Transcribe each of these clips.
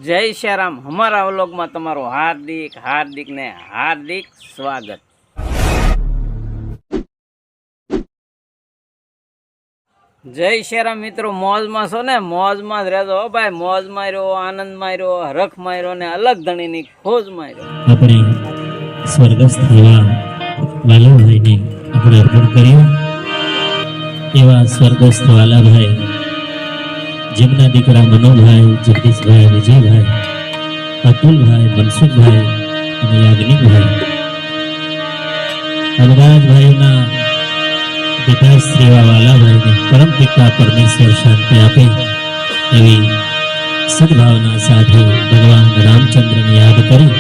જય શ્રી રામ। हमारा व्लॉग में तमारो हार्दिक हार्दिक ने हार्दिक स्वागत। जय श्री राम मित्रों, मौज में छो ने? मौज में ज रहेजो भाई। मौज में रहो, आनंद में रहो, हरख में रहो ने अलग धणी नी खोज में रहो। अपने स्वर्गस्थ एवा वाला भाई ने अपने अर्पण कर्यो। एवा स्वर्गस्थ वाला भाई जेमना दीकरा मनोभाई, जगदीशभाई, विजयभाई, अतुलभाई, मनसुखभाई और याज्ञनिकभाई अवराजभाईना पिताश्री एवा वाला भाई ने परम पिता परमेश्वर शांति आपे एवी सद्भावना साथे भगवान रामचंद्र ने याद करी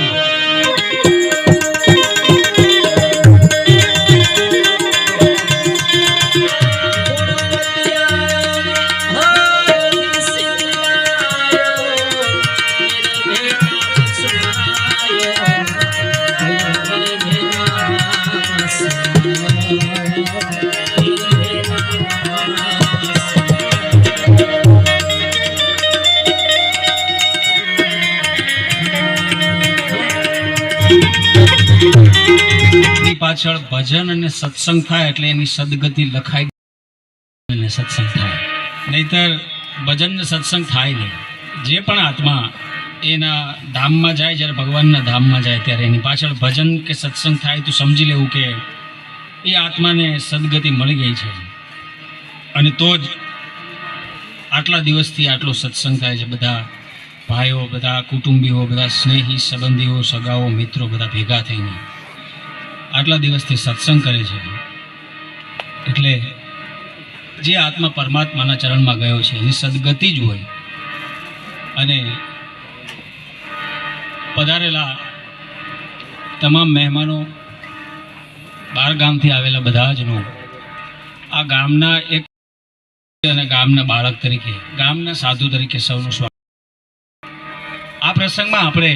पाछळ भजन अने सत्संग थाय एटले एनी सदगति लखाई ने सत्संग थाय, नहींतर भजन ने सत्संग थाय नहीं। जे पण आत्मा एना धाम में जाए, ज्यारे भगवानना धाम में जाए त्यारे एनी पाछळ भजन के सत्संग थाय तो समझी लेवुं के ए आत्मा ने सदगति मळी गई छे। अने तो ज आटला दिवसथी आटलो सत्संग थाय छे। बधा भाईओ, बधा कुटुंबीओ, बधा स्नेही संबंधीओ, सगाओ, मित्रों बधा भेगा थईने आटला दिवसथी सत्संग करे छे। एटले जे आत्मा परमात्माना चरणमां गयो छे एनी सद्गति ज होय। अने पधारेला तमाम मेहमानो, बार गामथी आवेला बधा जनो आ गामना एक अने गामना बाळक तरीके, गामना साधु तरीके सौनुं स्वागत। आ प्रसंगमां आपणे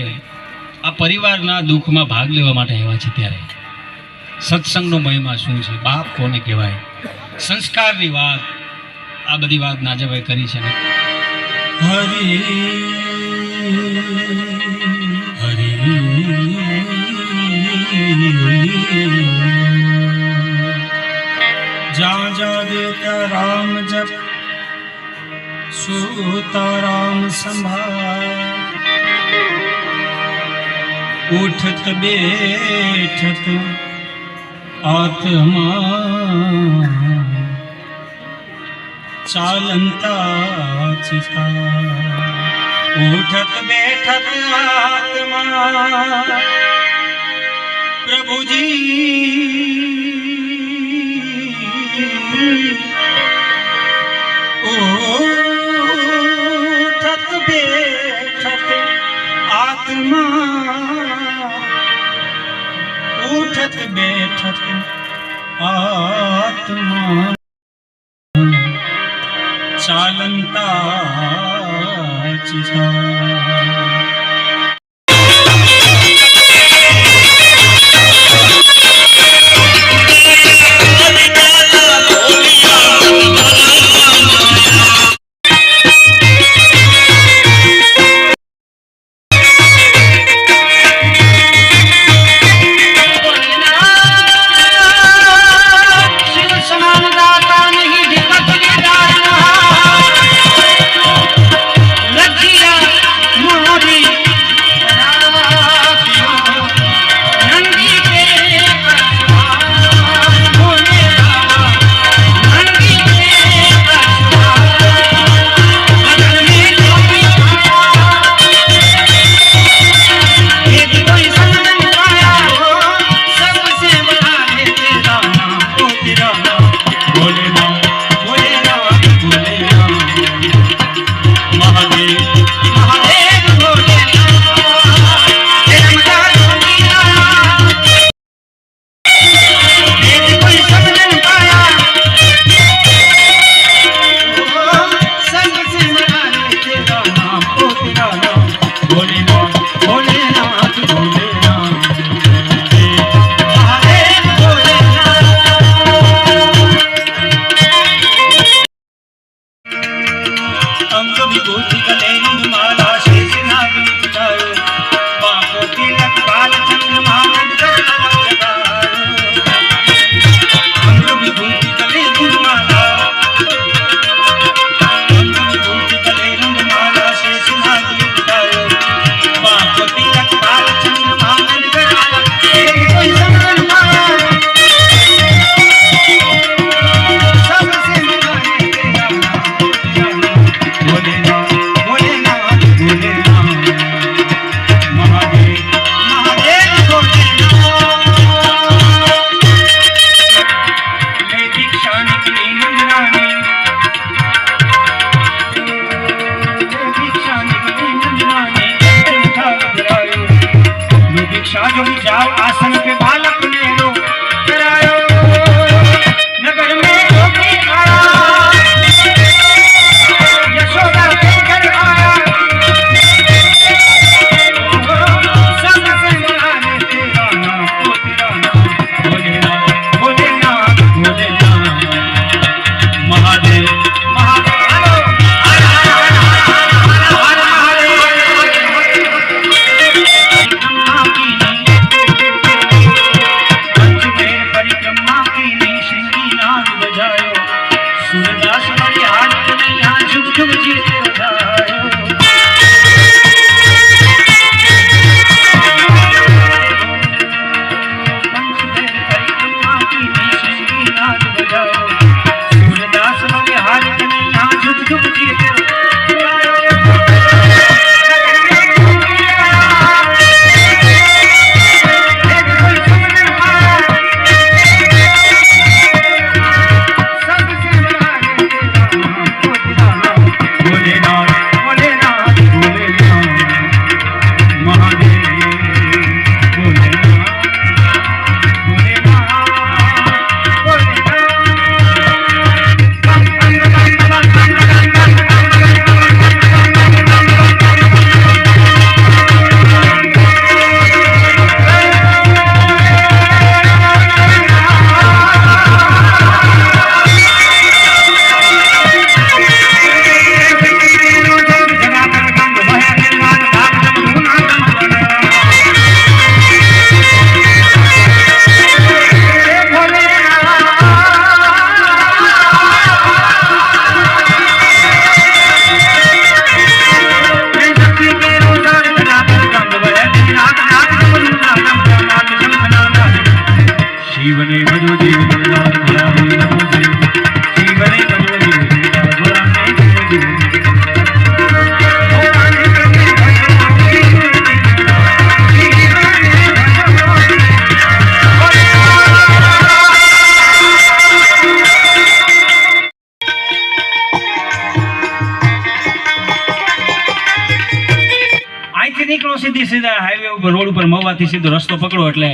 आ परिवारना दुःखमां भाग लेवा माटे आव्या छे त्यारे सत्संगनो महिमा शुं छे, बाप कोने कहेवाय, संस्कारनी वात, आ बधी वात नाजाभाई करी छे। हरि हरि जा जा देता राम जप सूता राम संभाल, उठत बैठत आत्मा चालंता चिता, उठत बैठत आत्मा प्रभु जी, उठत बैठत आत्मा, उठत बैठत आत्मा चालंता चिता। साजो जाओ आसन पे बालक ने रो करायो नगर में जोगी आया यशोदा के घर आया सब से मिलाने तेरा नाम ओ तेरा नाम भोलेनाथ भोलेनाथ भोलेनाथ महादेव महादेव परिक्रमा की नहीं सिंगी नाद बजायो सूरदास वाली हाथ में यहाँ झुक झुक जीते बजायो पंचदेव परिक्रमा की नहीं सिंगी नाद बजायो सूरदास वाली हाथ में यहाँ झुक झुक जीते जीवने भजो जीव दुर्गा भोला नमो जीव जीवने भजो जीव दुर्गा भोला नमो जीव અહીંથી નીકળો સીધી સીધા હાઈવે ઉપર રોડ ઉપર મવાથી સીધો રસ્તો પકડો એટલે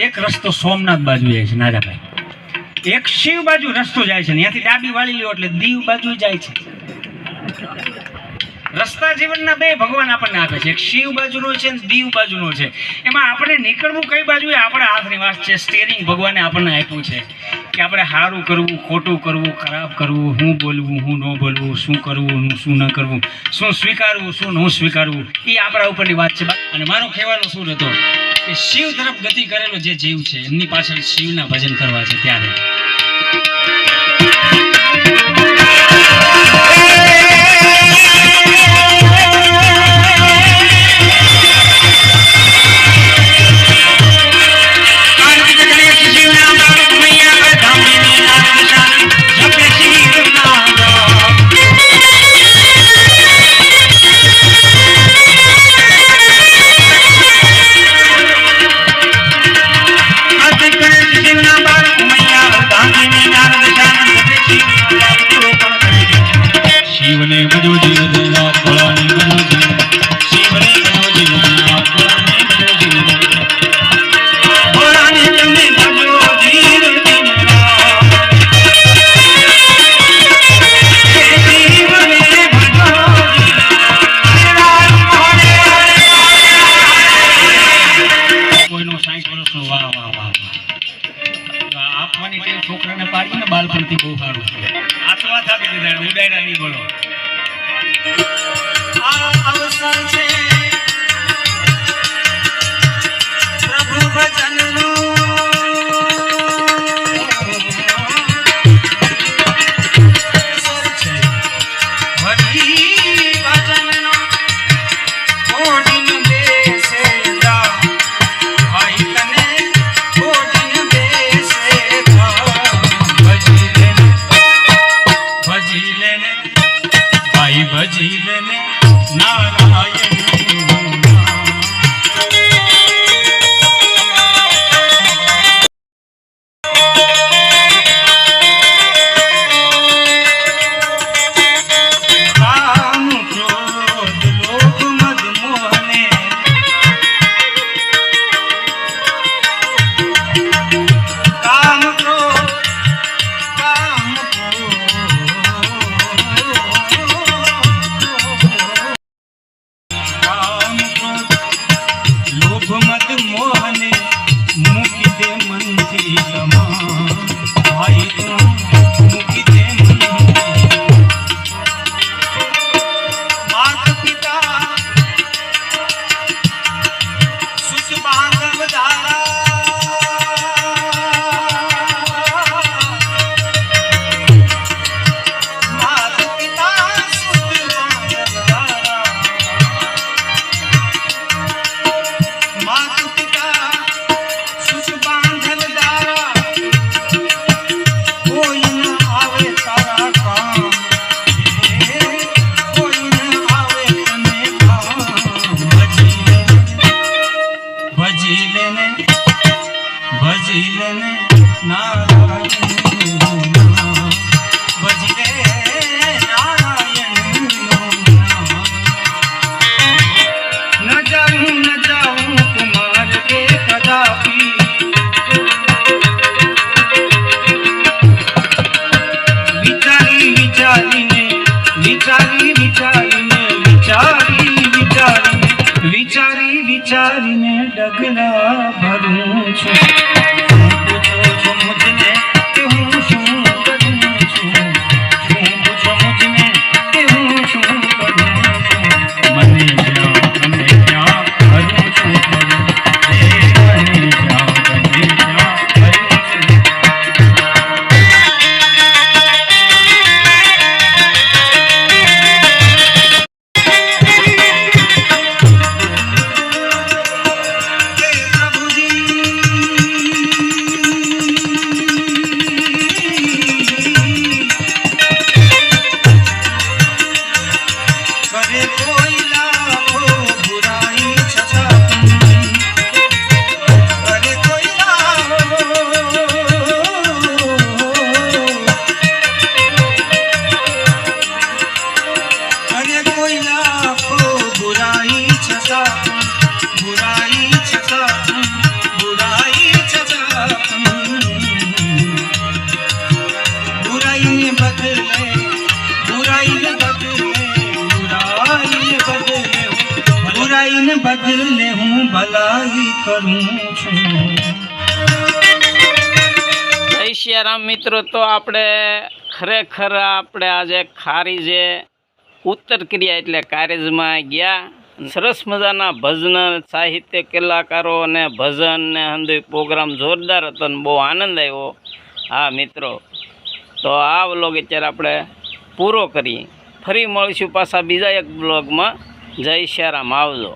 એક રસ્તો સોમનાથ બાજુ જાય છે નારાભાઈ એક શિવ બાજુ રસ્તો જાય છે ત્યાંથી ડાબી વાળી લ્યો એટલે દીવ બાજુ જાય છે રસ્તા જીવનના બે ભગવાન આપણને આપે છે એક શિવ બાજુનો છે અને દીવ બાજુનો છે એમાં આપણે નીકળવું કઈ બાજુ એ આપણા હાથની વાત છે સ્ટીરિંગ ભગવાને આપણને આપ્યું છે કે આપણે સારું કરવું ખોટું કરવું ખરાબ કરવું શું બોલવું શું ન બોલવું શું કરવું શું ન કરવું શું સ્વીકારવું શું ન સ્વીકારવું એ આપણા ઉપરની વાત છે અને મારો કહેવાનો શું હતો કે શિવ તરફ ગતિ કરેલો જે જીવ છે એમની પાછળ શિવના ભજન કરવા છે ત્યારે શિવને ભજો જીવ દુર્ગા ભોળાને ભજો જીવ શિવને ભજો જીવ દુર્ગા ભોળાને ભજો જીવ ભોળાને તમે ભજો જીવ દુર્ગા શિવને ભજો કોઈનો 60 વર્ષનો વાહ વાહ વાહ આપવાની ટેવ છોકરાને પાડી ને બાળપણથી બહુ સારું છે આ તો વાત આપી દીધા ઉડાયડા નહીં બોલો આ અવસર છે પ્રભુ ભજનનો અવસર છે હરી ભજનનો ઓડીન બેસે જા ભાઈ તને ઓડીન બેસે ભજી લેને ભાઈ ભજી લેને નારાયણ લોભ મત મોહને મૂકી દે મનથી તમામ ભાઈ તું મૂકી દે મનથી માત પિતા સુખ બાંધવ દારા માત પિતા સુખ બાંધવ દારા માત પિતા સુખ બાંધવ દારા કોઈ ન આવે તારા કામ કોઈ ન આવે તને કામ ભજી લેને નારાયણનું નામ ભજી લે નારાયણનું નામ ન જાઉં તુમાર કે કદાપી વિચારીને ડગલા ભરું છું શું પૂછો છો મુझને કે હું શું કરું છું શું પૂછો મુझને કે હું શું કરું છું મને જ્યાં ગમે ત્યાં ભરું છું મને જ્યાં ગમે ત્યાં ભરું છું करे कोई लाखो बुराई छछापन करे कोई लाखो करे कोई लाखो बुराई छछापन बुराई छछापन बुराई छछापन बुराई ने बदले बुराઈને બદલે હું ભલાઈ કરું છું જય સિયારામ મિત્રો. તો આપણે ખરેખર આપણે આજે ખારી જે ઉત્તર ક્રિયા એટલે કારેજમાં ગયા. સરસ મજાના ભજન સાહિત્ય કલાકારો અને ભજન ને હંદુ પ્રોગ્રામ જોરદાર હતો ને બહુ આનંદ આવ્યો. હા મિત્રો, તો આ વ્લોગ અત્યારે આપણે પૂરો કરીએ. ફરી મળીશું પાછા બીજા એક બ્લોગમાં. જય સિયારામ, આવજો.